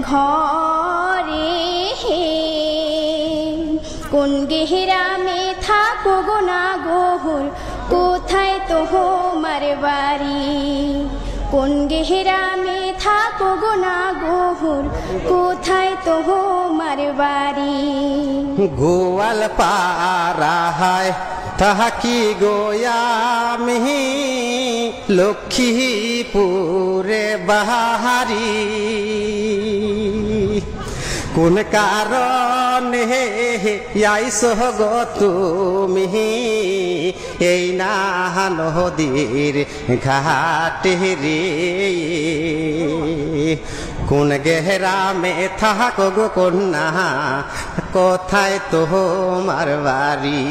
ঘরে কোন গেহরামে থাকো গো না গোহর কোথায় তোমার বাড়ি কোন গেহরামে থাকো গো না গোহর কোথায় তোমার বাড়ি গোয়াল পাড়ায় থাকি গোয়ামি লক্ষ্মীপুরে বাহারি কোন কারণে আইছো গো তুমি এই না নদীর ঘাটে রে কোন গেহরামে থাকো গো কন্যা কোথায় তোমার বাড়ি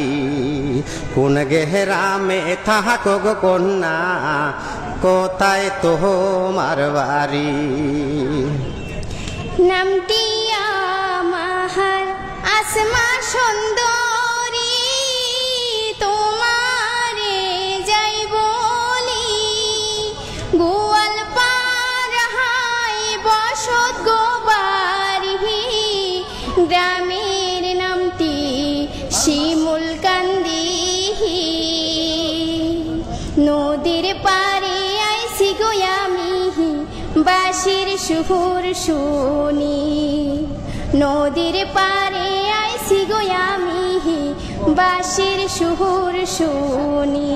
কোন গেহরামে থাকো গো কন্যা কোথায় তোমার বাড়ি নামটি আমার আসমা সুন্দরী তোমারে যাই বলি গোয়াল পাড়ায় বসত গো বাড়ি গ্রামের নামটি শিমুল কান্দি নদীর পারে আইসি গো আমি বাঁশির সুর শুনি নদীর পারে আইসি গো আমি বাঁশির সুর শুনি